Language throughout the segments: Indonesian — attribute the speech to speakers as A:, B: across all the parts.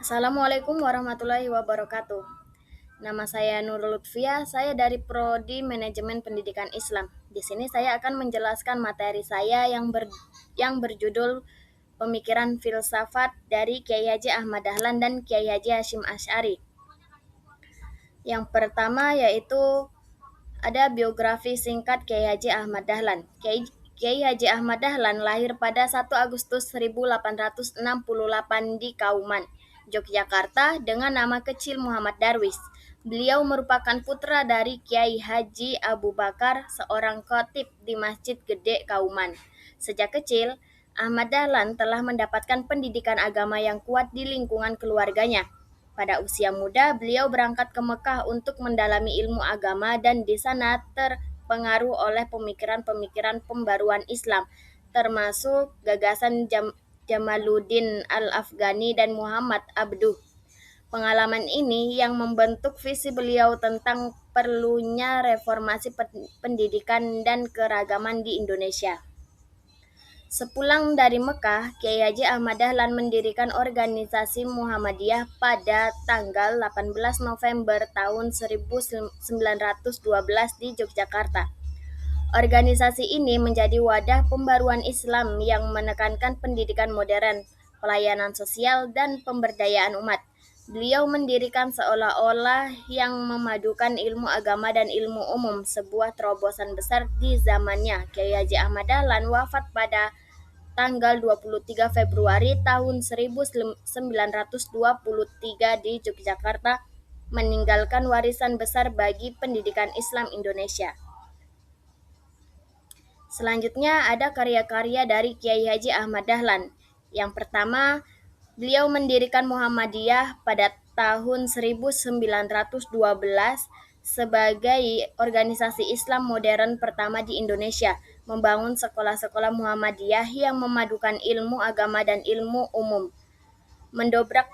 A: Assalamualaikum warahmatullahi wabarakatuh. Nama saya Nurul Lutfia, saya dari Prodi Manajemen Pendidikan Islam. Di sini saya akan menjelaskan materi saya yang berjudul Pemikiran Filsafat dari Kiai Haji Ahmad Dahlan dan Kiai Haji Hashim Asy'ari. Yang pertama yaitu ada biografi singkat Kiai Haji Ahmad Dahlan. Kiai Haji Ahmad Dahlan lahir pada 1 Agustus 1868 di Kauman, Yogyakarta dengan nama kecil Muhammad Darwis. Beliau merupakan putra dari Kiai Haji Abu Bakar, seorang khatib di Masjid Gede Kauman. Sejak kecil, Ahmad Dahlan telah mendapatkan pendidikan agama yang kuat di lingkungan keluarganya. Pada usia muda, beliau berangkat ke Mekah untuk mendalami ilmu agama dan di sana terpengaruh oleh pemikiran-pemikiran pembaruan Islam, termasuk gagasan Jamaluddin Al-Afghani dan Muhammad Abduh. Pengalaman ini yang membentuk visi beliau tentang perlunya reformasi pendidikan dan keragaman di Indonesia. Sepulang dari Mekah, Kiai Haji Ahmad Dahlan mendirikan organisasi Muhammadiyah pada tanggal 18 November tahun 1912 di Yogyakarta. Organisasi ini menjadi wadah pembaruan Islam yang menekankan pendidikan modern, pelayanan sosial, dan pemberdayaan umat. Beliau mendirikan seolah-olah yang memadukan ilmu agama dan ilmu umum, sebuah terobosan besar di zamannya. Kiai Haji Ahmad Dahlan wafat pada tanggal 23 Februari tahun 1923 di Yogyakarta, meninggalkan warisan besar bagi pendidikan Islam Indonesia. Selanjutnya ada karya-karya dari Kiai Haji Ahmad Dahlan. Yang pertama, beliau mendirikan Muhammadiyah pada tahun 1912 sebagai organisasi Islam modern pertama di Indonesia, membangun sekolah-sekolah Muhammadiyah yang memadukan ilmu agama dan ilmu umum, mendobrak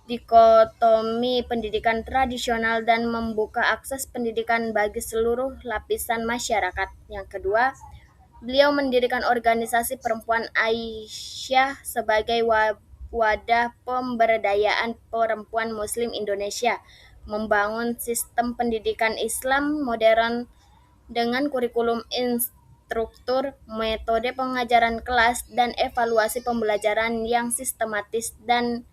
A: dikotomi pendidikan tradisional dan membuka akses pendidikan bagi seluruh lapisan masyarakat. Yang kedua, beliau mendirikan organisasi perempuan Aisyah sebagai wadah pemberdayaan perempuan Muslim Indonesia, membangun sistem pendidikan Islam modern dengan kurikulum instruktur, metode pengajaran kelas, dan evaluasi pembelajaran yang sistematis dan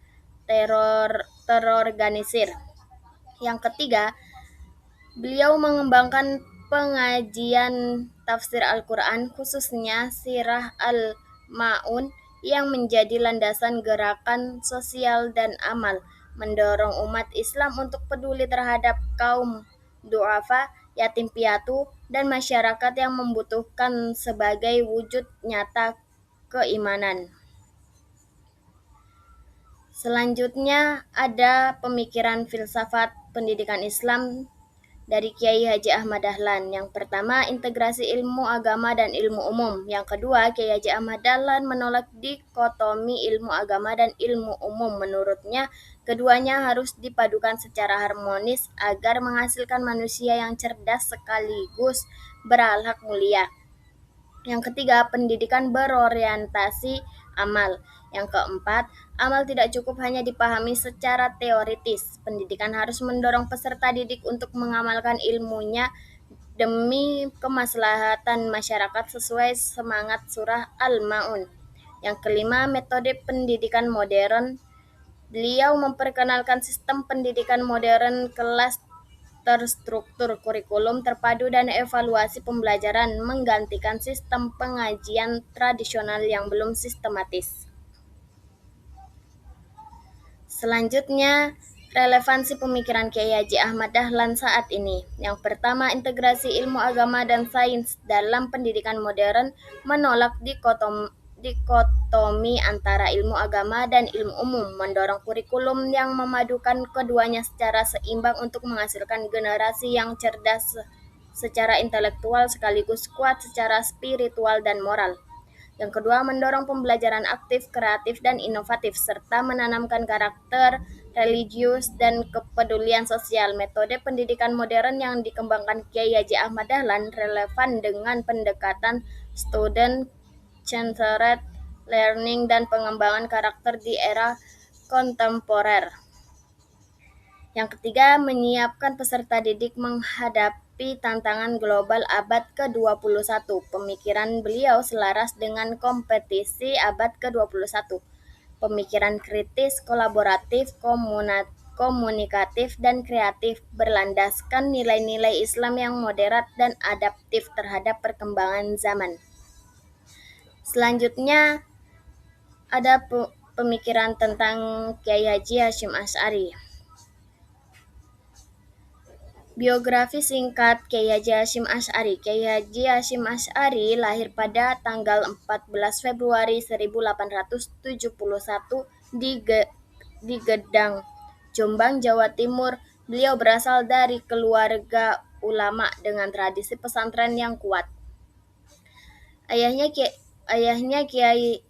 A: terorganisir. Yang ketiga, beliau mengembangkan pengajian tafsir Al-Quran, khususnya Sirah Al-Ma'un, yang menjadi landasan gerakan sosial dan amal, mendorong umat Islam untuk peduli terhadap kaum du'afa, yatim piatu, dan masyarakat yang membutuhkan sebagai wujud nyata keimanan. Selanjutnya ada pemikiran filsafat pendidikan Islam dari Kiai Haji Ahmad Dahlan. Yang pertama, integrasi ilmu agama dan ilmu umum. Yang kedua, Kiai Haji Ahmad Dahlan menolak dikotomi ilmu agama dan ilmu umum. Menurutnya, keduanya harus dipadukan secara harmonis agar menghasilkan manusia yang cerdas sekaligus berakhlak mulia. Yang ketiga, pendidikan berorientasi amal. Yang keempat, amal tidak cukup hanya dipahami secara teoritis. Pendidikan harus mendorong peserta didik untuk mengamalkan ilmunya demi kemaslahatan masyarakat sesuai semangat surah Al-Ma'un. Yang kelima, metode pendidikan modern. Beliau memperkenalkan sistem pendidikan modern, kelas terstruktur, kurikulum terpadu, dan evaluasi pembelajaran, menggantikan sistem pengajian tradisional yang belum sistematis. Selanjutnya, relevansi pemikiran Kiai Haji Ahmad Dahlan saat ini. Yang pertama, integrasi ilmu agama dan sains dalam pendidikan modern, menolak dikotomi antara ilmu agama dan ilmu umum, mendorong kurikulum yang memadukan keduanya secara seimbang untuk menghasilkan generasi yang cerdas secara intelektual sekaligus kuat secara spiritual dan moral. Yang kedua, mendorong pembelajaran aktif, kreatif, dan inovatif, serta menanamkan karakter religius dan kepedulian sosial. Metode pendidikan modern yang dikembangkan Kiai Haji Ahmad Dahlan relevan dengan pendekatan student-centered learning dan pengembangan karakter di era kontemporer. Yang ketiga, menyiapkan peserta didik menghadapi tantangan global abad ke-21. Pemikiran beliau selaras dengan kompetisi abad ke-21. Pemikiran kritis, kolaboratif, komunikatif, dan kreatif, berlandaskan nilai-nilai Islam yang moderat dan adaptif terhadap perkembangan zaman. Selanjutnya ada pemikiran tentang Kiai Haji Hasyim Asy'ari. Biografi singkat Kiai Haji Hasyim Asy'ari. Kiai Haji Hasyim Asy'ari lahir pada tanggal 14 Februari 1871 di Gedang, Jombang, Jawa Timur. Beliau berasal dari keluarga ulama dengan tradisi pesantren yang kuat. Ayahnya Kiai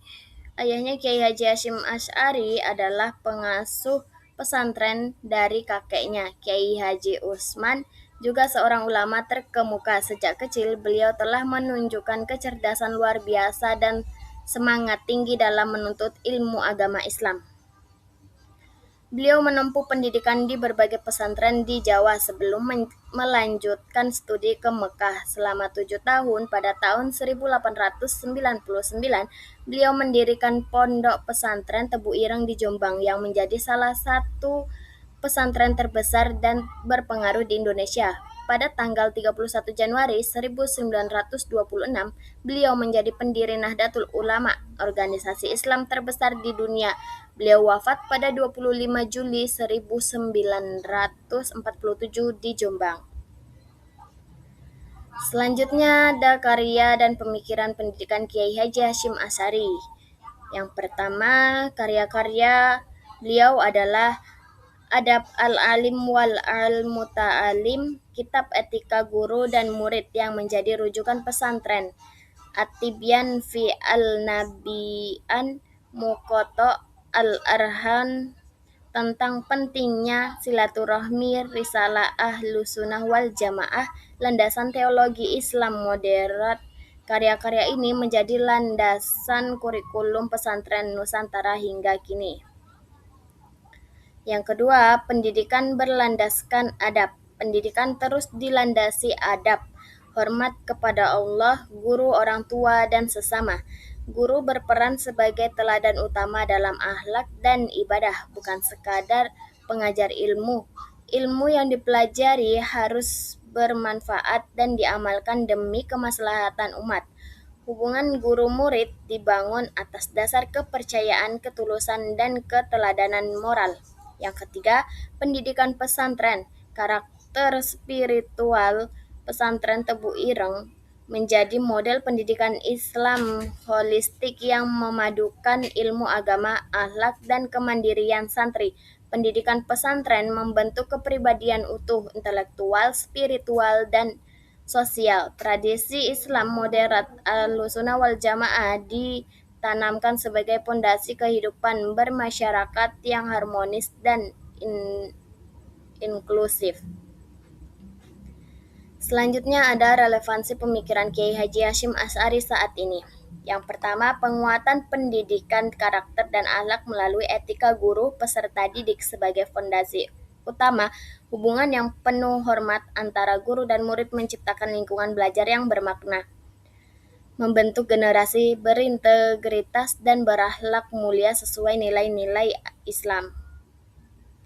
A: Haji Hasyim Asy'ari adalah pengasuh pesantren dari kakeknya, Kiai Haji Usman, juga seorang ulama terkemuka. Sejak kecil, beliau telah menunjukkan kecerdasan luar biasa dan semangat tinggi dalam menuntut ilmu agama Islam. Beliau menempuh pendidikan di berbagai pesantren di Jawa sebelum melanjutkan studi ke Mekah. Selama 7 tahun, pada tahun 1899, beliau mendirikan Pondok Pesantren Tebu Ireng di Jombang yang menjadi salah satu pesantren terbesar dan berpengaruh di Indonesia. Pada tanggal 31 Januari 1926, beliau menjadi pendiri Nahdlatul Ulama, organisasi Islam terbesar di dunia. Beliau wafat pada 25 Juli 1947 di Jombang. Selanjutnya ada karya dan pemikiran pendidikan Kiai Haji Hasyim Asy'ari. Yang pertama, karya-karya beliau adalah Adab al-Alim wal al-Muta'alim, Kitab Etika Guru dan Murid yang menjadi rujukan pesantren, At-Tibyan fi al-Nabi'an, Muqata al-Arhan, tentang pentingnya silaturahmi, Risalah Ahlussunnah wal Jamaah, landasan teologi Islam moderat. Karya-karya ini menjadi landasan kurikulum pesantren Nusantara hingga kini. Yang kedua, pendidikan berlandaskan adab. Pendidikan terus dilandasi adab, hormat kepada Allah, guru, orang tua, dan sesama. Guru berperan sebagai teladan utama dalam akhlak dan ibadah, bukan sekadar pengajar ilmu. Ilmu yang dipelajari harus bermanfaat dan diamalkan demi kemaslahatan umat. Hubungan guru-murid dibangun atas dasar kepercayaan, ketulusan, dan keteladanan moral. Yang ketiga, pendidikan pesantren. Karakter spiritual pesantren Tebu Ireng menjadi model pendidikan Islam holistik yang memadukan ilmu agama, akhlak, dan kemandirian santri. Pendidikan pesantren membentuk kepribadian utuh, intelektual, spiritual, dan sosial. Tradisi Islam moderat Ahlussunnah wal Jamaah ditanamkan sebagai pondasi kehidupan bermasyarakat yang harmonis dan inklusif. Selanjutnya ada relevansi pemikiran Kiai Haji Hasyim Asy'ari saat ini. Yang pertama, penguatan pendidikan karakter dan akhlak melalui etika guru peserta didik sebagai fondasi utama. Hubungan yang penuh hormat antara guru dan murid menciptakan lingkungan belajar yang bermakna, membentuk generasi berintegritas dan berakhlak mulia sesuai nilai-nilai Islam.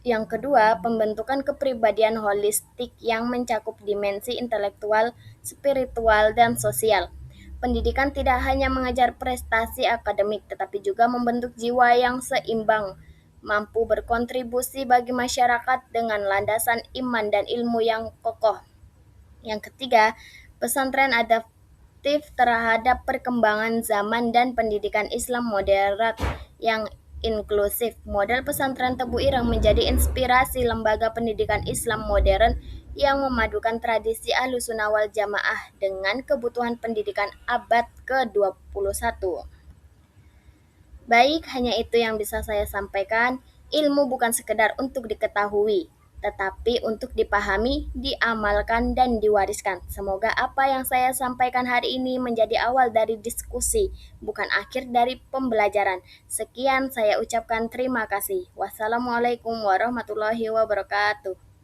A: Yang kedua, pembentukan kepribadian holistik yang mencakup dimensi intelektual, spiritual, dan sosial. Pendidikan tidak hanya mengejar prestasi akademik, tetapi juga membentuk jiwa yang seimbang, mampu berkontribusi bagi masyarakat dengan landasan iman dan ilmu yang kokoh. Yang ketiga, pesantren adaptif terhadap perkembangan zaman dan pendidikan Islam moderat yang inklusif. Model pesantren Tebu Ireng menjadi inspirasi lembaga pendidikan Islam modern yang memadukan tradisi Ahlussunnah wal Jamaah dengan kebutuhan pendidikan abad ke-21. Baik, hanya itu yang bisa saya sampaikan. Ilmu bukan sekedar untuk diketahui, tetapi untuk dipahami, diamalkan, dan diwariskan. Semoga apa yang saya sampaikan hari ini menjadi awal dari diskusi, bukan akhir dari pembelajaran. Sekian saya ucapkan terima kasih. Wassalamualaikum warahmatullahi wabarakatuh.